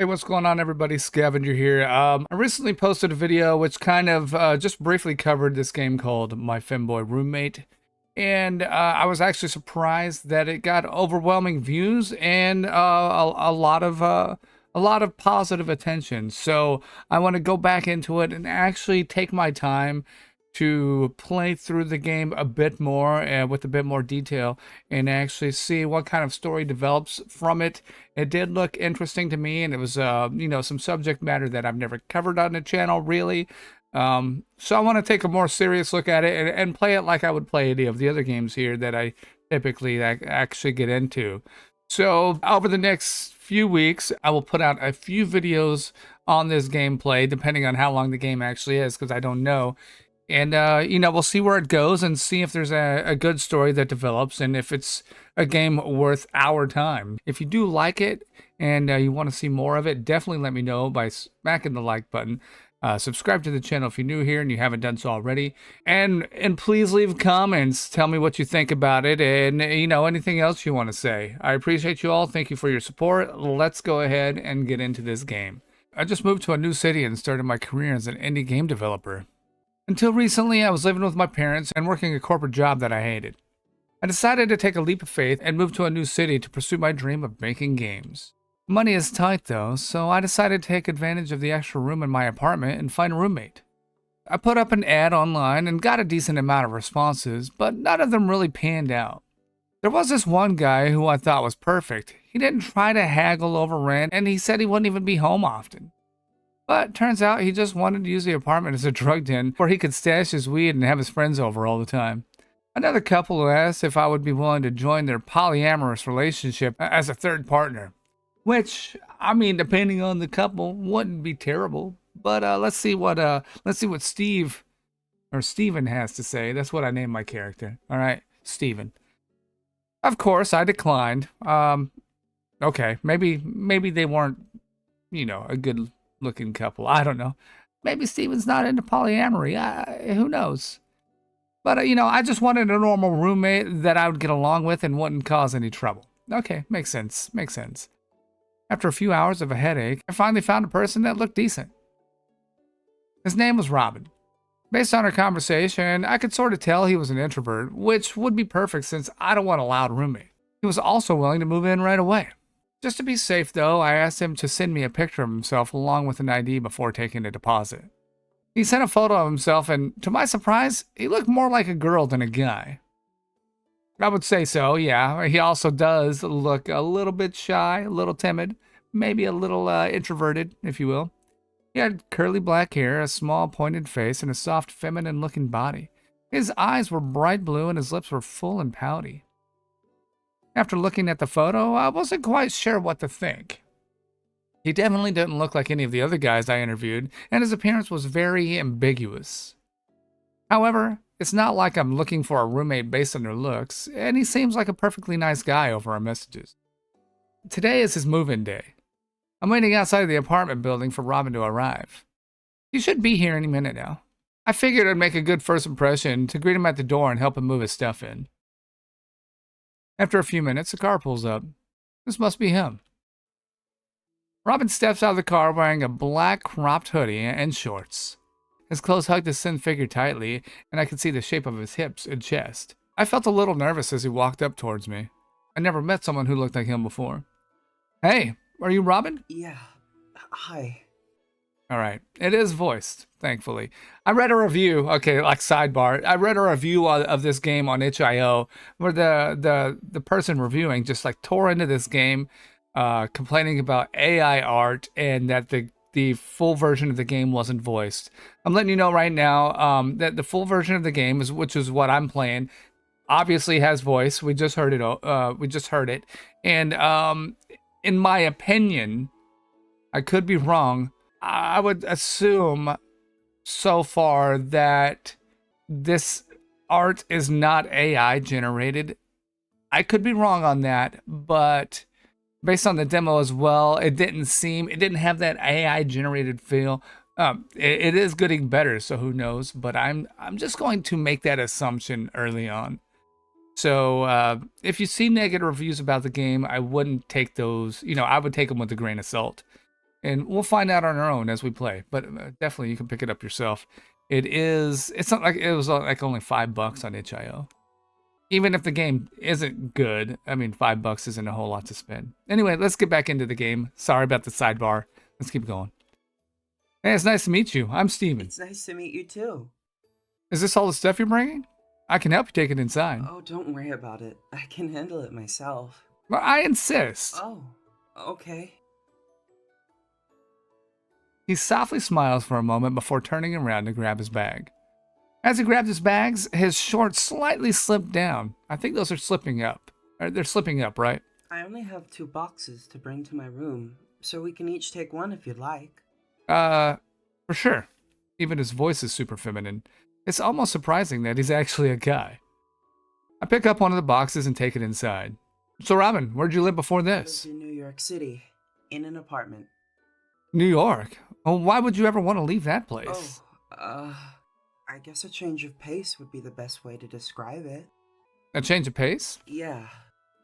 Hey, what's going on, everybody? Scavenger here. I recently posted a video which kind of just briefly covered this game called My Femboy Roommate, and I was actually surprised that it got overwhelming views and a lot of positive attention. So I want to go back into it and actually take my time to play through the game a bit more with a bit more detail and actually see what kind of story develops from it. It did look interesting to me, and it was some subject matter that I've never covered on the channel really. So I want to take a more serious look at it and play it like I would play any of the other games here that I typically actually get into. So over the next few weeks, I will put out a few videos on this gameplay, depending on how long the game actually is, because I don't know. And, we'll see where it goes and see if there's a good story that develops and if it's a game worth our time. If you do like it and you want to see more of it, definitely let me know by smacking the like button. Subscribe to the channel if you're new here and you haven't done so already. And please leave comments. Tell me what you think about it and, anything else you want to say. I appreciate you all. Thank you for your support. Let's go ahead and get into this game. I just moved to a new city and started my career as an indie game developer. Until recently, I was living with my parents and working a corporate job that I hated. I decided to take a leap of faith and move to a new city to pursue my dream of making games. Money is tight though, so I decided to take advantage of the extra room in my apartment and find a roommate. I put up an ad online and got a decent amount of responses, but none of them really panned out. There was this one guy who I thought was perfect. He didn't try to haggle over rent, and he said he wouldn't even be home often. But turns out he just wanted to use the apartment as a drug den where he could stash his weed and have his friends over all the time. Another couple who asked if I would be willing to join their polyamorous relationship as a third partner. Which, I mean, depending on the couple, wouldn't be terrible. But let's see what Steve or Steven has to say. That's what I named my character. All right, Steven. Of course, I declined. Okay, maybe they weren't, a good looking couple. I don't know. Maybe Steven's not into polyamory. Who knows? But, I just wanted a normal roommate that I would get along with and wouldn't cause any trouble. Okay, makes sense. Makes sense. After a few hours of a headache, I finally found a person that looked decent. His name was Robin. Based on our conversation, I could sort of tell he was an introvert, which would be perfect since I don't want a loud roommate. He was also willing to move in right away. Just to be safe, though, I asked him to send me a picture of himself along with an ID before taking a deposit. He sent a photo of himself, and to my surprise, he looked more like a girl than a guy. I would say so, yeah. He also does look a little bit shy, a little timid, maybe a little introverted, if you will. He had curly black hair, a small pointed face, and a soft feminine-looking body. His eyes were bright blue, and his lips were full and pouty. After looking at the photo, I wasn't quite sure what to think. He definitely didn't look like any of the other guys I interviewed, and his appearance was very ambiguous. However, it's not like I'm looking for a roommate based on their looks, and he seems like a perfectly nice guy over our messages. Today is his move-in day. I'm waiting outside of the apartment building for Robin to arrive. He should be here any minute now. I figured I'd make a good first impression to greet him at the door and help him move his stuff in. After a few minutes, a car pulls up. This must be him. Robin steps out of the car wearing a black cropped hoodie and shorts. His clothes hugged his thin figure tightly, and I could see the shape of his hips and chest. I felt a little nervous as he walked up towards me. I never met someone who looked like him before. Hey, are you Robin? Yeah. Hi. All right. It is voiced, thankfully. I read a review, okay, like sidebar. I read a review of this game on itch.io where the person reviewing just like tore into this game, complaining about AI art and that the full version of the game wasn't voiced. I'm letting you know right now that the full version of the game, which is what I'm playing, obviously has voice. We just heard it. And in my opinion, I could be wrong, I would assume so far that this art is not AI generated. I could be wrong on that, but based on the demo as well, it didn't have that AI generated feel. It is getting better, so who knows? But I'm just going to make that assumption early on. So if you see negative reviews about the game, I wouldn't take those. I would take them with a grain of salt. and we'll find out on our own as we play. But definitely, you can pick it up yourself. It's not like it was like only $5 on itch.io. Even if the game isn't good, I mean, $5 isn't a whole lot to spend. Anyway, let's get back into the game. Sorry about the sidebar. Let's keep going. Hey, it's nice to meet you. I'm Steven. It's nice to meet you too. Is this all the stuff you're bringing? I can help you take it inside. Oh, don't worry about it. I can handle it myself. Well, I insist. Oh, okay. He softly smiles for a moment before turning around to grab his bag. As he grabbed his bags, his shorts slightly slipped down. I think those are slipping up. They're slipping up, right? I only have 2 boxes to bring to my room, so we can each take one if you'd like. For sure. Even his voice is super feminine. It's almost surprising that he's actually a guy. I pick up one of the boxes and take it inside. So, Robin, where'd you live before I this? lived in New York City, in an apartment. New York? Well, why would you ever want to leave that place? I guess a change of pace would be the best way to describe it. A change of pace? Yeah,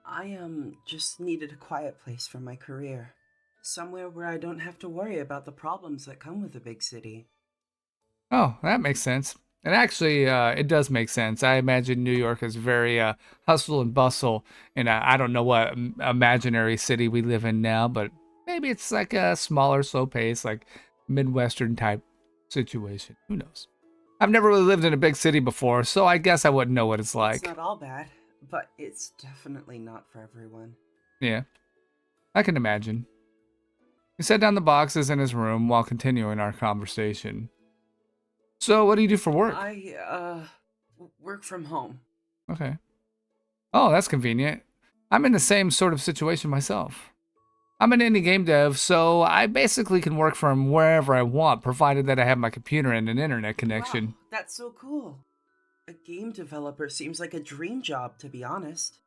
I just needed a quiet place for my career. Somewhere where I don't have to worry about the problems that come with a big city. Oh, that makes sense. And actually, it does make sense. I imagine New York is very hustle and bustle. And I don't know what imaginary city we live in now, but maybe it's like a smaller, slow pace, like Midwestern type situation. Who knows? I've never really lived in a big city before, so I guess I wouldn't know what it's like. It's not all bad, but it's definitely not for everyone. Yeah, I can imagine. He set down the boxes in his room while continuing our conversation. So, what do you do for work? I work from home. Okay. Oh, that's convenient. I'm in the same sort of situation myself. I'm an indie game dev, so I basically can work from wherever I want, provided that I have my computer and an internet connection. Wow, that's so cool. A game developer seems like a dream job, to be honest.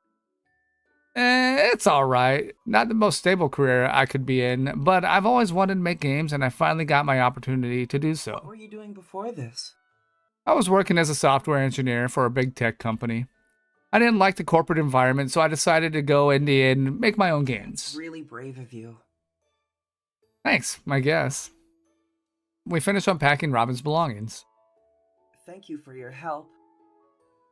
It's alright. Not the most stable career I could be in, but I've always wanted to make games and I finally got my opportunity to do What so. were you doing before this? I was working as a software engineer for a big tech company. I didn't like the corporate environment, so I decided to go indie and make my own It's games. really brave of you. Thanks, I guess. We finished unpacking Robin's belongings. Thank you for your help.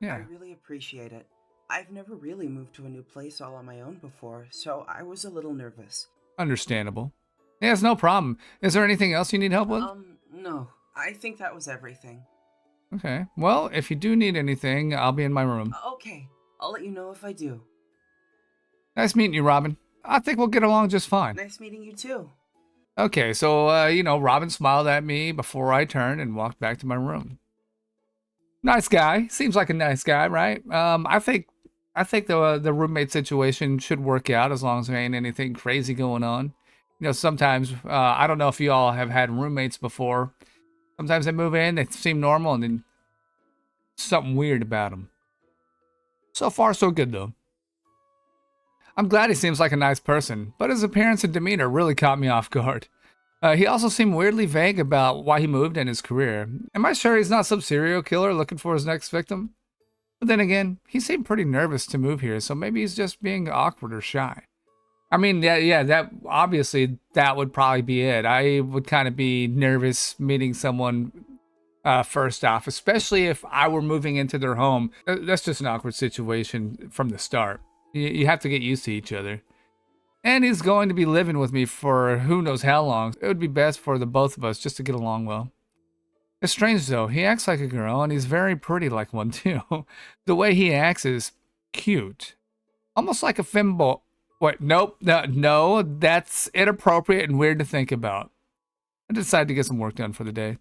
Yeah. I really appreciate it. I've never really moved to a new place all on my own before, so I was a little nervous. Understandable. Yeah, it's no problem. Is there anything else you need help with? No. I think that was everything. Okay. Well, if you do need anything, I'll be in my room. Okay. I'll let you know if I do. Nice meeting you, Robin. I think we'll get along just fine. Nice meeting you too. Okay, so, Robin smiled at me before I turned and walked back to my room. Nice guy. Seems like a nice guy, right? I think the roommate situation should work out as long as there ain't anything crazy going on. Sometimes, I don't know if you all have had roommates before. Sometimes they move in, they seem normal, and then something weird about them. So far, so good, though. I'm glad he seems like a nice person, but his appearance and demeanor really caught me off guard. He also seemed weirdly vague about why he moved in his career. Am I sure he's not some serial killer looking for his next victim? But then again, he seemed pretty nervous to move here, so maybe he's just being awkward or shy. I mean, that obviously that would probably be it. I would kind of be nervous meeting someone first off, especially if I were moving into their home. That's just an awkward situation from the start. You have to get used to each other. And he's going to be living with me for who knows how long. It would be best for the both of us just to get along well. It's strange though, he acts like a girl and he's very pretty like one too. The way he acts is cute. Almost like a femboy. Wait, nope, no, that's inappropriate and weird to think about. I decided to get some work done for the day.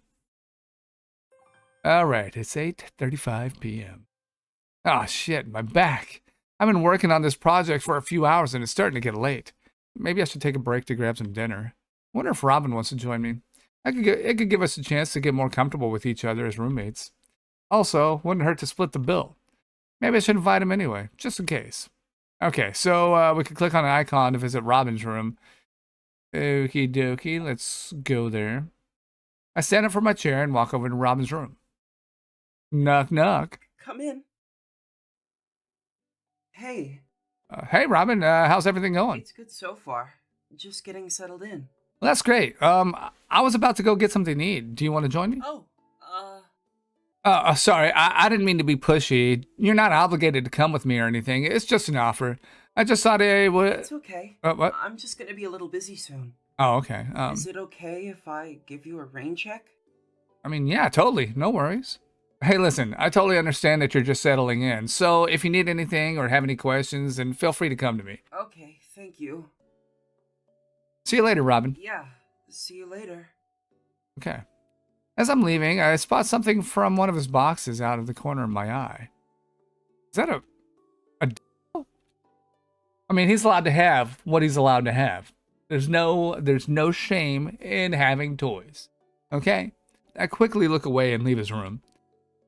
Alright, it's 8:35 p.m. Ah, shit, my back. I've been working on this project for a few hours and it's starting to get late. Maybe I should take a break to grab some dinner. Wonder if Robin wants to join me. It could give us a chance to get more comfortable with each other as roommates. Also, wouldn't hurt to split the bill. Maybe I should invite him anyway, just in case. Okay, so we could click on an icon to visit Robin's room. Okie dokie, let's go there. I stand up from my chair and walk over to Robin's room. Knock, knock. Come in. Hey. Hey, Robin, how's everything going? It's good so far. Just getting settled in. Well, that's great. I was about to go get something to eat. Do you want to join me? Oh, Sorry, I didn't mean to be pushy. You're not obligated to come with me or anything. It's just an offer. I just thought, hey, what? it's okay. What? I'm just gonna be a little busy soon. Oh, okay. Is it okay if I give you a rain check? I mean, yeah, totally. No worries. Hey, listen, I totally understand that you're just settling in. So if you need anything or have any questions, then feel free to come to me. Okay, thank you. See you later, Robin. Yeah, see you later. Okay. As I'm leaving, I spot something from one of his boxes out of the corner of my eye. Is that a doll? I mean, he's allowed to have what he's allowed to have. There's no shame in having toys. Okay? I quickly look away and leave his room.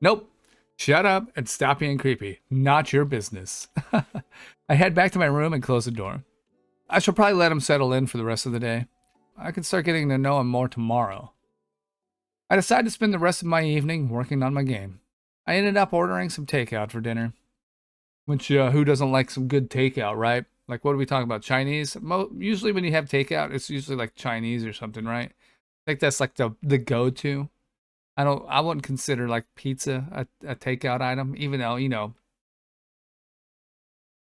Nope. Shut up and stop being creepy. Not your business. I head back to my room and close the door. I shall probably let him settle in for the rest of the day. I can start getting to know him more tomorrow. I decide to spend the rest of my evening working on my game. I ended up ordering some takeout for dinner. Which, who doesn't like some good takeout, right? Like, what are we talking about? Chinese? Usually when you have takeout, it's usually like Chinese or something, right? I think that's like the go-to. I wouldn't consider like pizza a takeout item, even though, you know,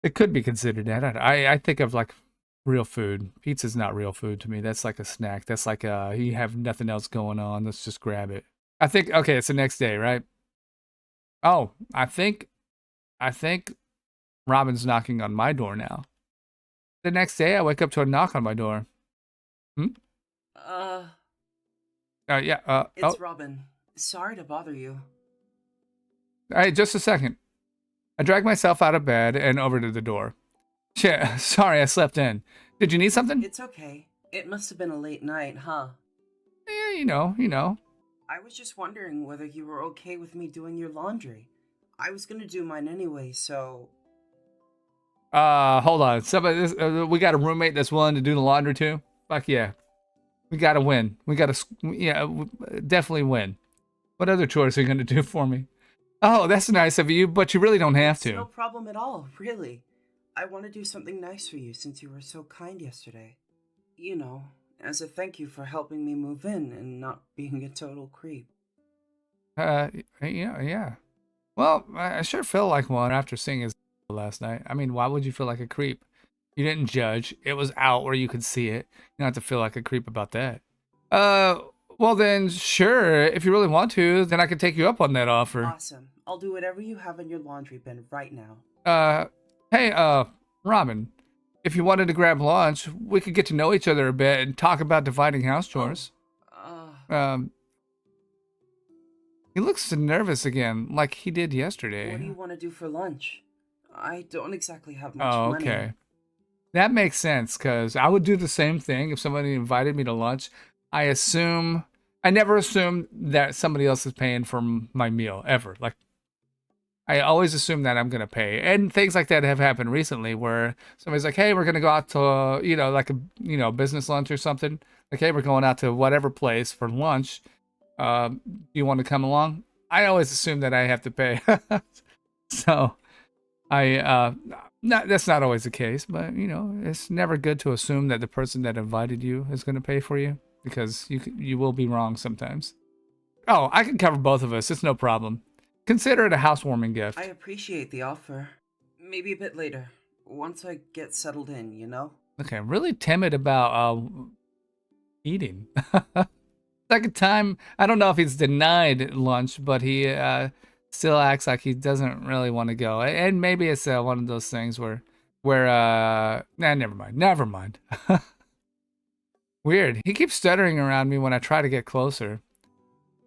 it could be considered that. I think of like real food. Pizza's not real food to me. That's like a snack. That's like you have nothing else going on. Let's just grab it. I think, okay, it's the next day, right? Oh, I think Robin's knocking on my door now. The next day, I wake up to a knock on my door. Hmm? Yeah, It's Robin. Sorry to bother you. Hey, just a second. I drag myself out of bed and over to the door. Yeah, sorry, I slept in. Did you need something? It's okay. It must have been a late night, huh? Yeah, you know. I was just wondering whether you were okay with me doing your laundry. I was gonna do mine anyway, so... Hold on. We got a roommate that's willing to do the laundry too? Fuck yeah. We gotta win. Definitely win. What other chores are you gonna do for me? Oh, that's nice of you, but you really don't have to. No problem at all, really. I want to do something nice for you since you were so kind yesterday. You know, as a thank you for helping me move in and not being a total creep. Yeah. Well, I sure feel like one after seeing his last night. I mean, why would you feel like a creep? You didn't judge. It was out where you could see it. You don't have to feel like a creep about that. Well then, sure. If you really want to, then I can take you up on that offer. Awesome. I'll do whatever you have in your laundry bin right now. Hey, Robin, if you wanted to grab lunch, we could get to know each other a bit and talk about dividing house chores. He looks nervous again, like he did yesterday. What do you want to do for lunch? I don't exactly have much money. Oh, okay. That makes sense, because I would do the same thing if somebody invited me to lunch. I never assume that somebody else is paying for my meal, ever. Like, I always assume that I'm going to pay. And things like that have happened recently where somebody's like, hey, we're going to go out to, like a, business lunch or something. Like, hey, we're going out to whatever place for lunch. Do you want to come along? I always assume that I have to pay. So, that's not always the case, but, it's never good to assume that the person that invited you is going to pay for you, because you will be wrong sometimes. Oh, I can cover both of us. It's no problem. Consider it a housewarming gift. I appreciate the offer. Maybe a bit later, once I get settled in, you know? Okay, I'm really timid about eating. Second time, I don't know if he's denied lunch, but he still acts like he doesn't really want to go. And maybe it's one of those things where never mind. Weird. He keeps stuttering around me when I try to get closer.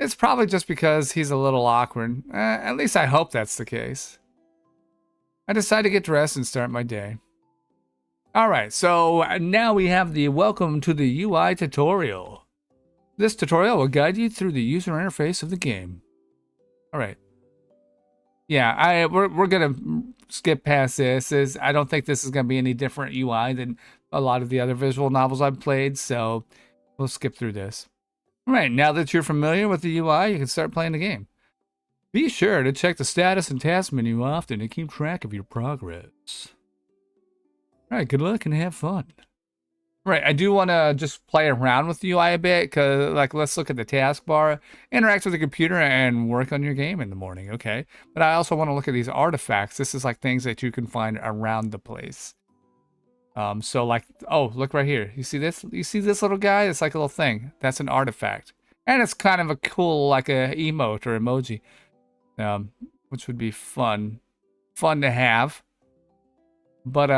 It's probably just because he's a little awkward. At least I hope that's the case. I decide to get dressed and start my day. Alright, so now we have the welcome to the UI tutorial. This tutorial will guide you through the user interface of the game. Alright. Yeah, we're gonna skip past this. I don't think this is gonna be any different UI than a lot of the other visual novels I've played, so we'll skip through this. Alright, now that you're familiar with the UI, you can start playing the game. Be sure to check the status and task menu often to keep track of your progress. Alright, good luck and have fun. Right, I do want to just play around with the UI a bit, because, like, let's look at the taskbar, interact with the computer, and work on your game in the morning, okay? But I also want to look at these artifacts. This is like things that you can find around the place. So like, oh, look right here. You see this? You see this little guy? It's like a little thing. That's an artifact. And it's kind of a cool, like a emote or emoji, which would be fun to have. But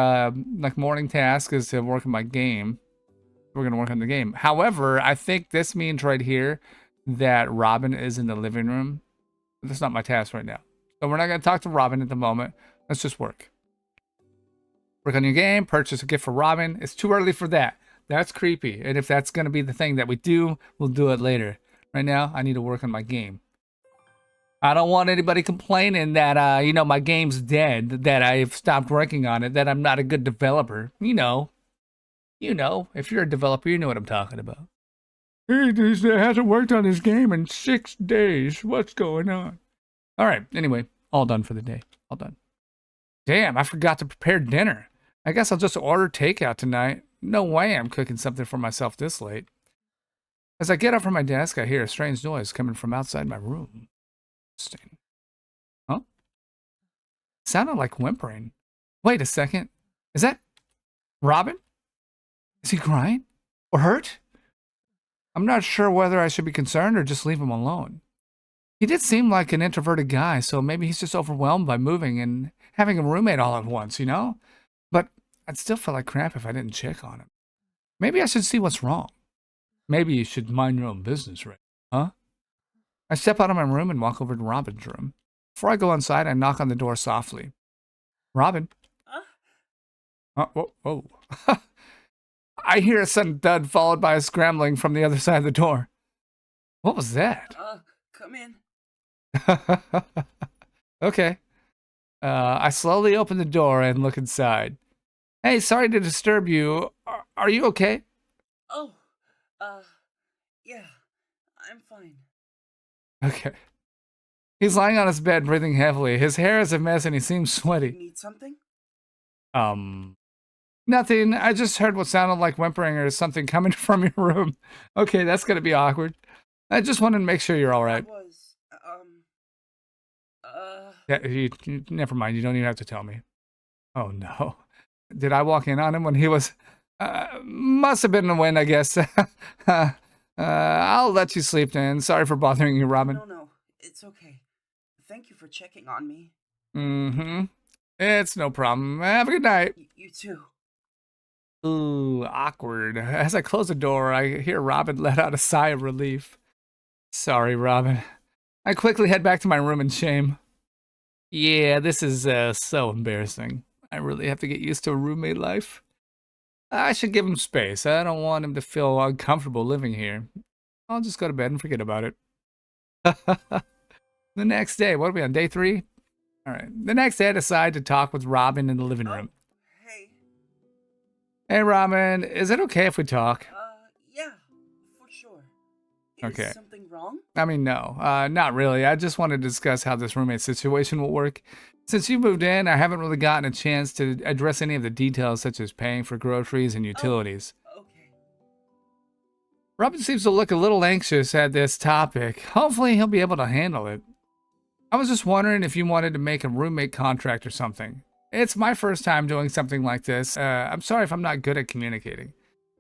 like morning task is to work on my game. We're gonna work on the game. However, I think this means right here that Robin is in the living room. That's not my task right now. So we're not gonna talk to Robin at the moment. Let's just work. Work on your game, purchase a gift for Robin. It's too early for that. That's creepy. And if that's gonna be the thing that we do, we'll do it later. Right now, I need to work on my game. I don't want anybody complaining that, you know, my game's dead, that I've stopped working on it, that I'm not a good developer. You know, if you're a developer, you know what I'm talking about. He just hasn't worked on his game in 6 days. What's going on? All right, anyway, all done for the day. All done. Damn, I forgot to prepare dinner. I guess I'll just order takeout tonight. No way I'm cooking something for myself this late. As I get up from my desk, I hear a strange noise coming from outside my room. Interesting. Huh? Sounded like whimpering. Wait a second. Is that Robin? Is he crying? Or hurt? I'm not sure whether I should be concerned or just leave him alone. He did seem like an introverted guy, so maybe he's just overwhelmed by moving and having a roommate all at once, you know? But I'd still feel like crap if I didn't check on him. Maybe I should see what's wrong. Maybe you should mind your own business, Ray. Huh? I step out of my room and walk over to Robin's room. Before I go inside, I knock on the door softly. Robin? Whoa, whoa. I hear a sudden thud followed by a scrambling from the other side of the door. What was that? Come in. Okay. I slowly open the door and look inside. Hey, sorry to disturb you. Are you okay? Oh, yeah, I'm fine. Okay. He's lying on his bed, breathing heavily. His hair is a mess and he seems sweaty. Need something? Nothing. I just heard what sounded like whimpering or something coming from your room. Okay, that's gonna be awkward. I just wanted to make sure you're all right. That was, Yeah, never mind. You don't even have to tell me. Oh no. Did I walk in on him when he was... must have been a win, I guess. I'll let you sleep then. Sorry for bothering you, Robin. No, it's okay. Thank you for checking on me. Mm-hmm. It's no problem. Have a good night. You too. Ooh, awkward. As I close the door, I hear Robin let out a sigh of relief. Sorry, Robin. I quickly head back to my room in shame. Yeah, this is so embarrassing. I really have to get used to a roommate life. I should give him space. I don't want him to feel uncomfortable living here. I'll just go to bed and forget about it. The next day, what are we on, day 3? All right. The next day, I decide to talk with Robin in the living room. Hey. Hey, Robin, is it okay if we talk? Yeah, for sure. Okay. Is something wrong? I mean, no, not really. I just want to discuss how this roommate situation will work. Since you moved in, I haven't really gotten a chance to address any of the details such as paying for groceries and utilities. Okay. Robin seems to look a little anxious at this topic. Hopefully he'll be able to handle it. I was just wondering if you wanted to make a roommate contract or something. It's my first time doing something like this. I'm sorry if I'm not good at communicating.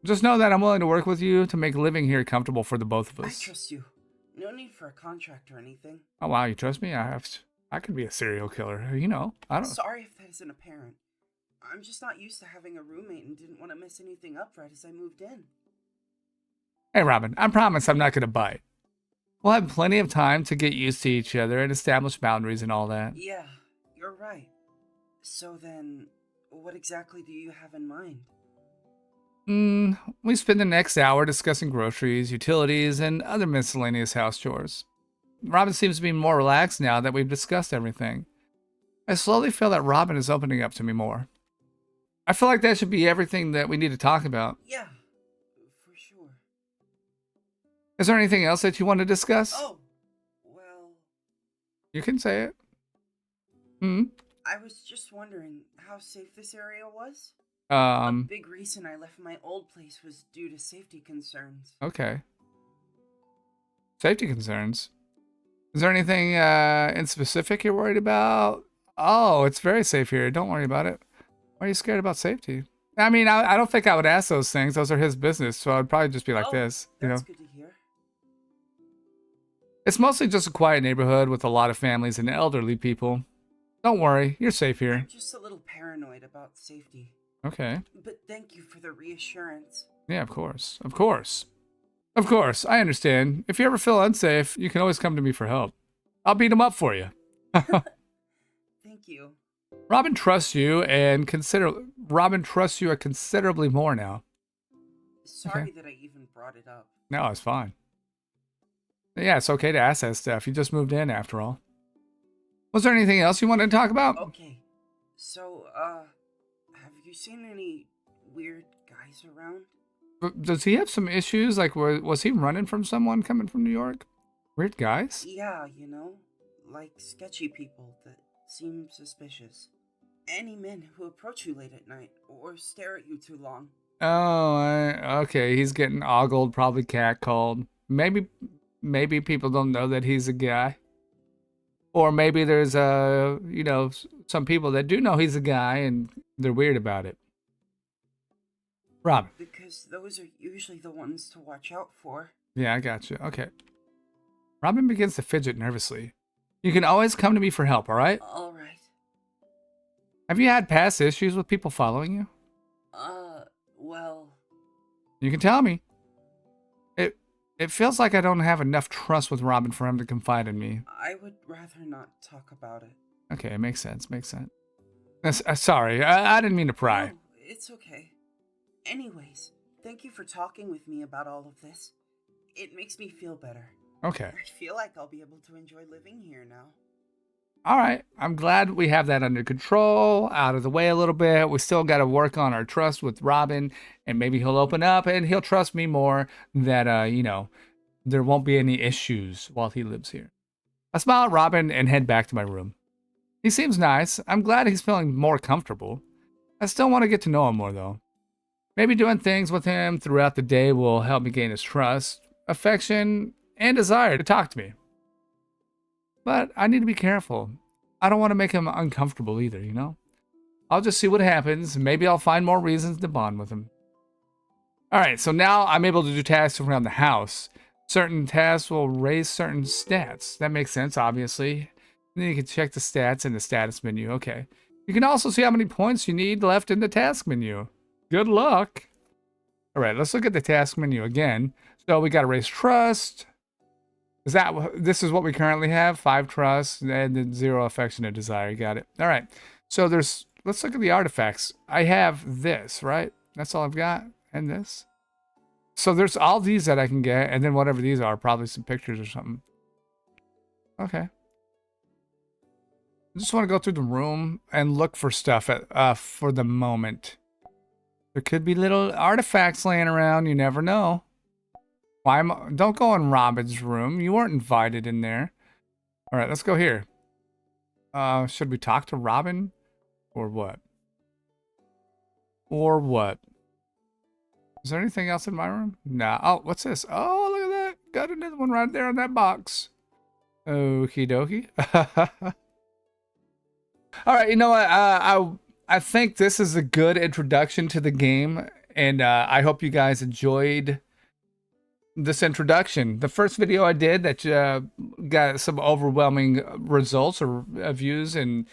Just know that I'm willing to work with you to make living here comfortable for the both of us. I trust you. No need for a contract or anything. Oh wow, you trust me? I could be a serial killer. You know, I don't... Sorry if that isn't apparent. I'm just not used to having a roommate and didn't want to mess anything up right as I moved in. Hey Robin, I promise I'm not gonna bite. We'll have plenty of time to get used to each other and establish boundaries and all that. Yeah, you're right. So then, what exactly do you have in mind? We spend the next hour discussing groceries, utilities, and other miscellaneous house chores. Robin seems to be more relaxed now that we've discussed everything. I slowly feel that Robin is opening up to me more. I feel like that should be everything that we need to talk about. Yeah, for sure. Is there anything else that you want to discuss? Oh, well... You can say it. I was just wondering how safe this area was? A Um, big reason I left my old place was due to safety concerns. okay. Safety concerns. Is there anything in specific you're worried about? Oh, it's very safe here. Don't worry about it. Why are you scared about safety? I mean, I don't think I would ask those things. Those are his business. So I'd probably just be like this, you know? That's good to hear. It's mostly just a quiet neighborhood with a lot of families and elderly people. Don't worry. You're safe here. I'm just a little paranoid about safety. Okay. But thank you for the reassurance. Yeah, of course. Of course. Of course. I understand. If you ever feel unsafe, you can always come to me for help. I'll beat him up for you. Thank you. Robin trusts you and Robin trusts you considerably more now. Sorry that I even brought it up. No, it's fine. Yeah, it's okay to ask that stuff. You just moved in after all. Was there anything else you wanted to talk about? Okay. So, have you seen any weird guys around? Does he have some issues? Like, was he running from someone coming from New York? Weird guys? Yeah, you know, like sketchy people that seem suspicious. Any men who approach you late at night or stare at you too long. Oh, okay. He's getting ogled, probably catcalled. Maybe people don't know that he's a guy. Or maybe there's some people that do know he's a guy and they're weird about it. Robin. Because those are usually the ones to watch out for. Yeah, I got you. Okay. Robin begins to fidget nervously. You can always come to me for help, all right? All right. Have you had past issues with people following you? Well... You can tell me. It feels like I don't have enough trust with Robin for him to confide in me. I would rather not talk about it. Okay, it makes sense. Sorry, I didn't mean to pry. No, it's okay. Anyways, thank you for talking with me about all of this. It makes me feel better. Okay. I feel like I'll be able to enjoy living here now. All right. I'm glad we have that under control, out of the way a little bit. We still got to work on our trust with Robin, and maybe he'll open up and he'll trust me more that, there won't be any issues while he lives here. I smile at Robin and head back to my room. He seems nice. I'm glad he's feeling more comfortable. I still want to get to know him more, though. Maybe doing things with him throughout the day will help me gain his trust, affection, and desire to talk to me. But I need to be careful. I don't want to make him uncomfortable either, you know? I'll just see what happens. Maybe I'll find more reasons to bond with him. Alright, so now I'm able to do tasks around the house. Certain tasks will raise certain stats. That makes sense, obviously. Then you can check the stats in the status menu. Okay. You can also see how many points you need left in the task menu. Good luck. Alright, let's look at the task menu again. So we got to raise trust. This is what we currently have? 5 trust and then 0 affection and desire. Got it. All right. So let's look at the artifacts. I have this, right? That's all I've got. And this. So there's all these that I can get. And then whatever these are, probably some pictures or something. Okay. I just want to go through the room and look for stuff for the moment. There could be little artifacts laying around. You never know. Don't go in Robin's room. You weren't invited in there. All right, let's go here. Should we talk to Robin? Or what? Is there anything else in my room? Nah. Oh, what's this? Oh, look at that. Got another one right there in that box. Okie dokie. All right, you know what? I think this is a good introduction to the game. And I hope you guys enjoyed this introduction. The first video I did that got some overwhelming results or views and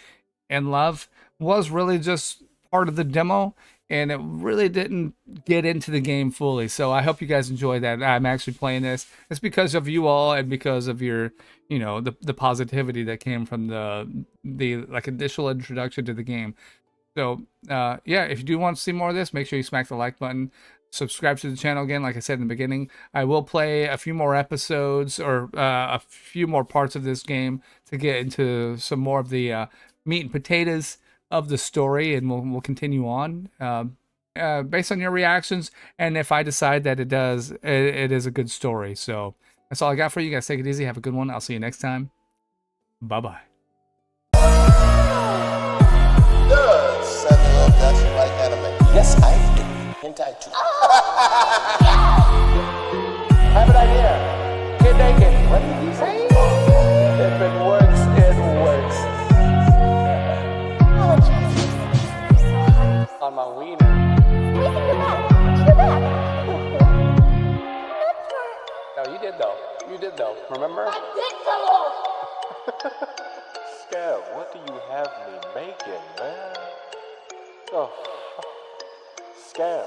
love was really just part of the demo, and it really didn't get into the game fully. So I hope you guys enjoy that. I'm actually playing this. It's because of you all and because of your, the positivity that came from the like initial introduction to the game. So yeah, if you do want to see more of this, make sure you smack the like button. Subscribe to the channel again, like I said in the beginning. I will play a few more episodes or a few more parts of this game to get into some more of the meat and potatoes of the story, and we'll continue on based on your reactions. And if I decide that it is a good story. So that's all I got for you guys. Take it easy. Have a good one. I'll see you next time. Bye-bye. That's right, anime. Yes, I do. Hentai too. I have an idea. Get naked. What did you say? If it works, it works. On my wiener. No, you did though. You did though. Remember? I did though. Scav, what do you have me making, man? Oh, Scav.